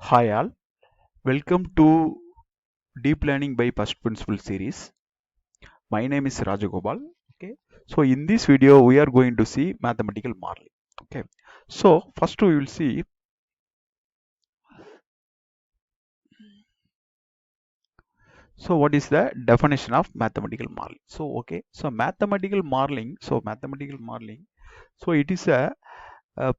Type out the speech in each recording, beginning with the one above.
Hi all, welcome to Deep Learning by First Principle series. My name is Rajagopal. Okay, so in this video we are going to see mathematical modeling. Okay, so first we will see. So what is the definition of mathematical modeling? So mathematical modeling. So it is a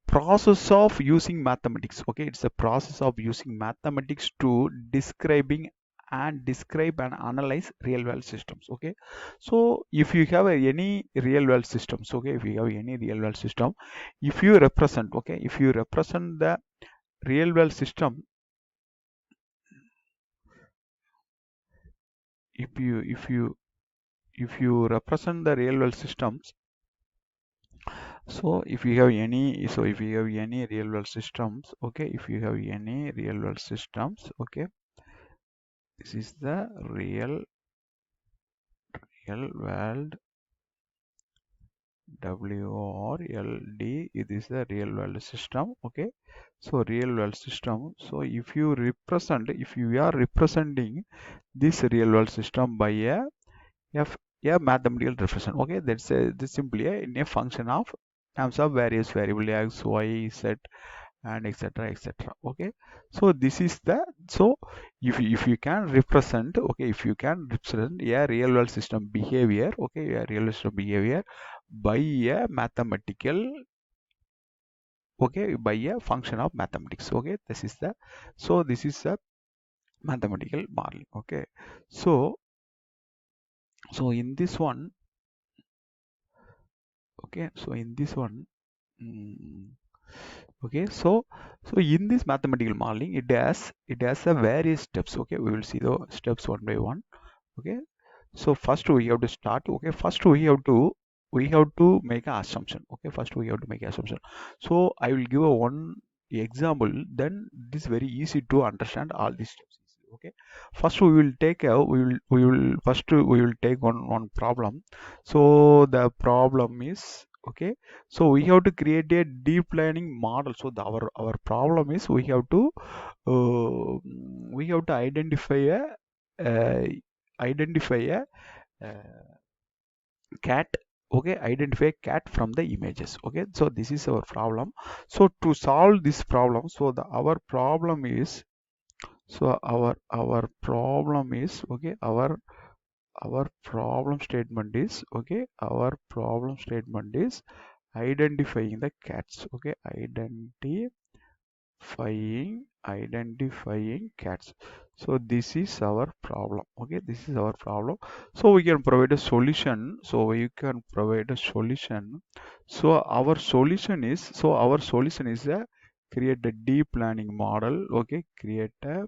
process of using mathematics. Okay, it's a process of using mathematics to describe and analyze real world systems. Okay, so if you have any real world systems, okay, if you have any real world system, if you represent the real world system, if you if you if you represent the real world systems, so if you have any real world systems, okay, if you have any real world systems, okay, this is the real world WRLD. It is the real world system. Okay, so real world system. So if you are representing this real world system by a mathematical representation. Okay, this simply in a function of terms of various variable x, y, z, and etc. Okay, so this is the so if you can represent, okay, if you can represent a real world system behavior, okay, a real world system behavior by a mathematical, okay, by a function of mathematics. Okay, this is a mathematical modeling. Okay, so in this one, okay, so in this one, mm, okay, so in this mathematical modeling, it has a various steps. Okay, we will see the steps one by one. Okay, so first we have to start. Okay, first we have to make an assumption. Okay, first we have to make an assumption. So I will give a one example, then this is very easy to understand all these steps. Okay, first we will take a we will take one problem. So the problem is, okay, so we have to create a deep learning model. So our problem is uh, we have to uh, identify a uh, cat. Okay, identify cat from the images. Okay, so this is our problem. So to solve this problem, so the our problem is, okay, our problem statement is, okay, our problem statement is identifying the cats. Okay, identifying cats. So this is our problem. Okay, this is our problem. So we can provide a solution. So our solution is a create a deep learning model. Okay, create a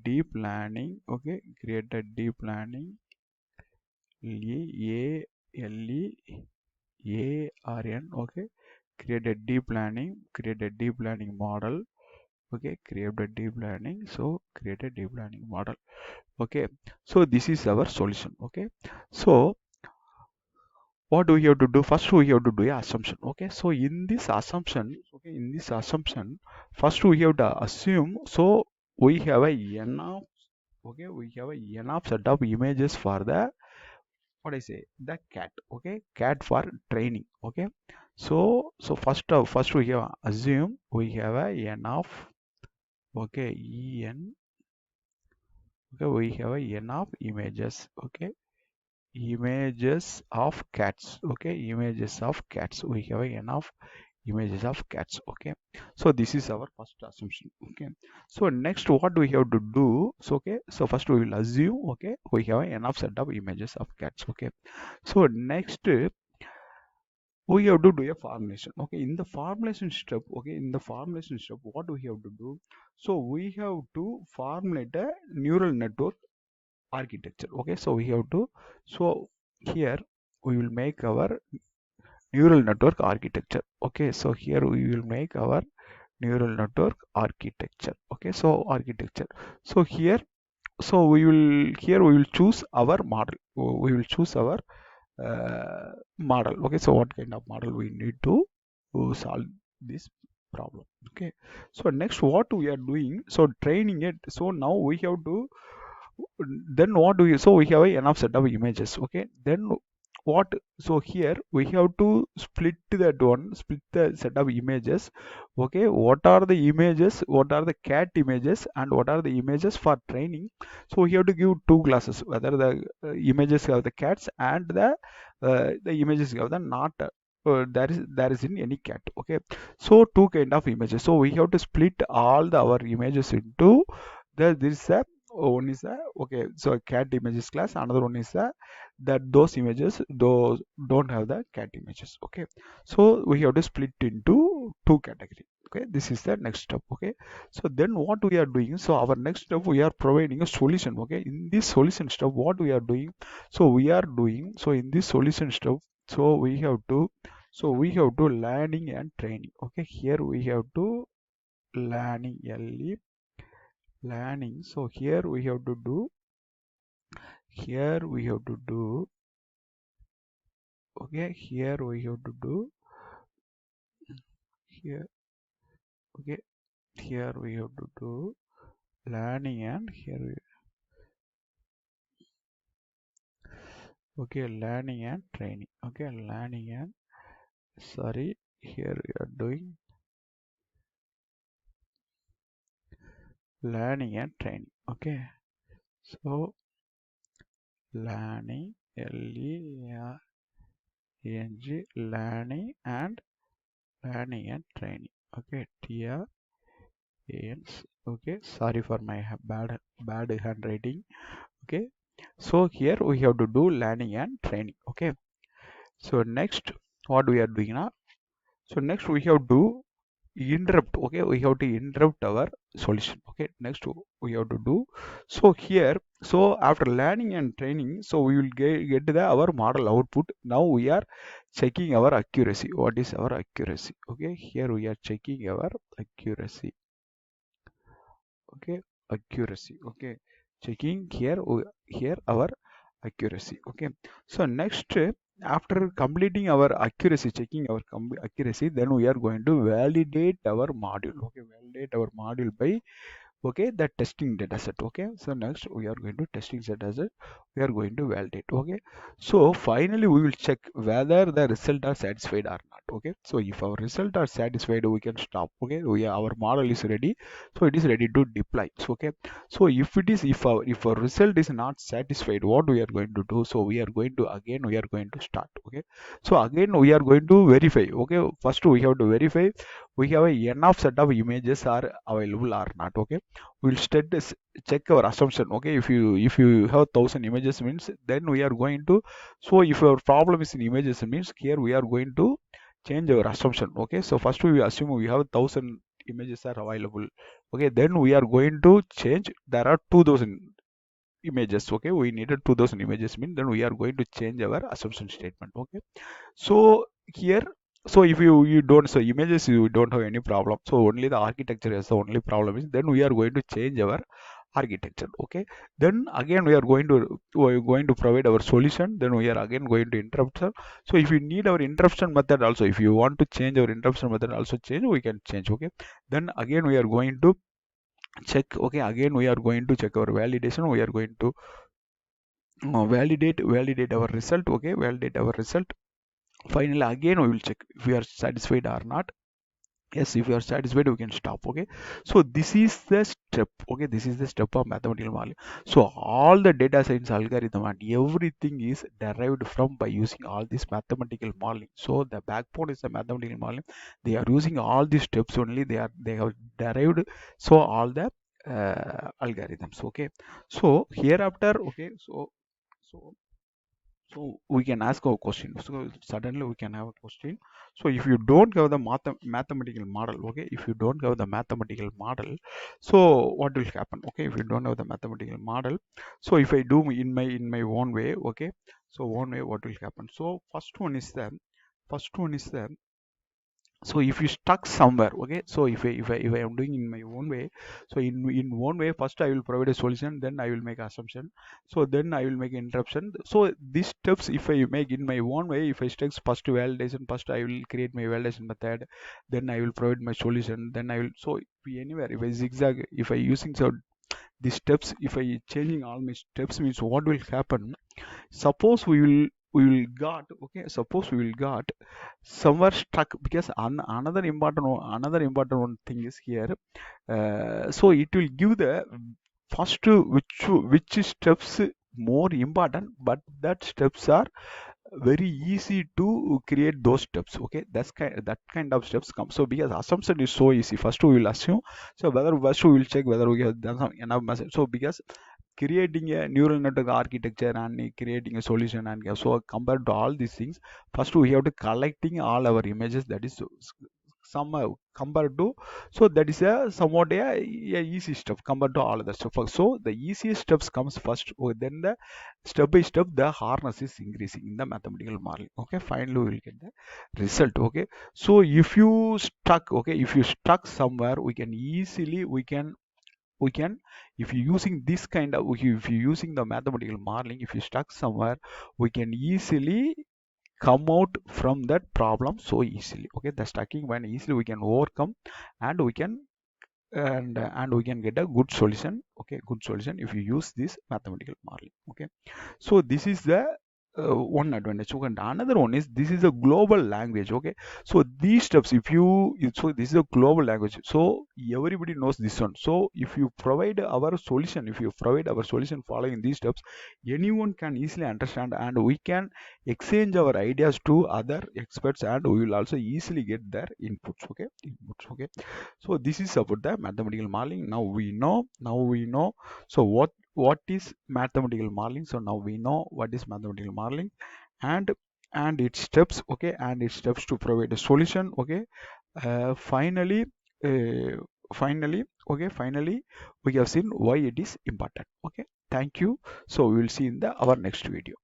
deep learning. Okay, create a deep learning LEARN. Okay, create a deep learning model. Okay, create a deep learning. So create a deep learning model. Okay, so this is our solution. Okay, so what do we have to do? First we have to do a assumption. Okay, so in this assumption, first we have to assume. So we have a n of, okay, we have a n of set of images for the, what I say, the cat. Okay, cat for training. Okay, so first we have assume we have a n of, okay, en, okay, we have a n of images. Okay, images of cats. Okay, images of cats, we have a n of images of cats. Okay, so this is our first assumption. Okay, so next what we have to do? So okay, so first we will assume, okay, we have a n of set of images of cats. Okay, so next we have to do a formulation. Okay, in the formulation step, okay, in the formulation step, what we have to do? So we have to formulate a neural network architecture. Okay, so we have to, so here we will make our neural network architecture. Okay, so here we will make our neural network architecture. Okay, so architecture, so here, so we will choose our model. We will choose our model. Okay, so what kind of model we need to solve this problem. Okay, so next what we are doing, so training it. So now we have to, then what do you, so we have enough set of images. Okay, then what, so here we have to split that one, split the set of images. Okay, what are the images, what are the cat images and what are the images for training. So we have to give two classes, whether the images have the cats and the images have the not there is in any cat. Okay, so two kind of images, so we have to split all our images into this is a, one is a, okay, so cat images class, another one is a, that those images those don't have the cat images. Okay, so we have to split into two category. Okay, this is the next step. Okay, so then what we are doing, so our next step we are providing a solution. Okay, in this solution step what we are doing, so we are doing, so in this solution step, so we have to, so we have to learning and training. Okay, here we have to learning, learning. So here we have to do, here we have to do, okay, here we have to do, here, okay, here we have to do learning and here we, okay, learning and training. Okay, learning and, sorry, here we are doing learning and training. Okay, so learning, L-E-A-R-N-G, learning and training. Okay, TR, okay, sorry for my bad handwriting. Okay, so here we have to do learning and training. Okay, so next what we are doing now, so next we have to interrupt. Okay, we have to interrupt our solution. Okay, next we have to do, so here, so after learning and training, so we will get the our model output. Now we are checking our accuracy. What is our accuracy? Okay, here we are checking our accuracy. Okay, accuracy. Okay, checking here, here our accuracy. Okay, so next, after completing our accuracy, checking our accuracy, then we are going to validate our module. Okay, validate our module by, okay, the testing data set. Okay, so next we are going to testing data set, we are going to validate. Okay, so finally we will check whether the result are satisfied or not. Okay, so if our result are satisfied, we can stop. Okay, our model is ready, so it is ready to deploy. So, okay, so if it is, if our result is not satisfied, what we are going to do, so we are going to, again we are going to start. Okay, so again we are going to verify. Okay, first we have to verify we have a enough set of images are available or not. Okay, we'll check our assumption. Okay, if you have 1,000 images means, then we are going to, so if our problem is in images means, here we are going to change our assumption. Okay, so first we assume we have 1,000 images are available. Okay, then we are going to change, there are 2,000 images. Okay, we needed 2,000 images mean, then we are going to change our assumption statement. Okay, so here, so if you don't, so images you don't have any problem, so only the architecture is the only problem is, then we are going to change our architecture. Okay, then again we are going to provide our solution, then we are again going to interruption. So if you need our interruption method also, if you want to change our interruption method also change, we can change. Okay, then again we are going to check. Okay, again we are going to check our validation, we are going to validate our result. Okay, validate our result. Finally again we will check if we are satisfied or not. Yes, if you are satisfied, we can stop. Okay, so this is the step. Okay, this is the step of mathematical modeling. So all the data science algorithm and everything is derived from by using all this mathematical modeling. So the backbone is the mathematical modeling. They are using all these steps only, they have derived, so all the algorithms. Okay, so hereafter, okay, so so we can ask a question. So suddenly we can have a question. So if you don't have the mathematical model, okay, if you don't have the mathematical model, so what will happen? Okay, if you don't have the mathematical model, so if I do in my own way, okay, so one way what will happen? So first one is the So if you stuck somewhere, okay, so if I am doing in my own way, so in one way, first I will provide a solution, then I will make assumption, so then I will make interruption. So these steps, if I make in my own way, if I stuck first validation, first I will create my validation method, then I will provide my solution, then I will, so if anywhere, if I zigzag, if I using, so these steps, if I changing all my steps, means what will happen? Suppose we will got, okay, suppose we will got somewhere stuck, because another important one thing is here. So it will give the first which steps more important, but that steps are very easy to create those steps, okay, that kind of steps come. So because assumption is so easy, first we will assume, so whether first we will check whether we have done some enough message. So because creating a neural network architecture and creating a solution, and so compared to all these things, first we have to collecting all our images, that is some compared to, so that is a somewhat a easy stuff compared to all other stuff. So the easiest steps comes first, then the step by step the hardness is increasing in the mathematical modeling, okay, finally we will get the result, okay. So if you stuck, okay, if you stuck somewhere, we can easily, we can if you using this kind of, if you using the mathematical modeling, if you stuck somewhere, we can easily come out from that problem so easily, okay. The stacking when easily we can overcome, and we can, and we can get a good solution, okay, good solution if you use this mathematical modeling, okay. So this is the one advantage, okay. And another one is this is a global language, okay. So these steps, if you, so this is a global language, so everybody knows this one. So if you provide our solution, if you provide our solution following these steps, anyone can easily understand, and we can exchange our ideas to other experts, and we will also easily get their inputs, okay, inputs, okay. So this is about the mathematical modeling. Now we know, so what is mathematical modeling. So now we know what is mathematical modeling, and its steps, okay, and its steps to provide a solution, okay. Finally, uh, finally we have seen why it is important, okay. Thank you. So we will see in the our next video.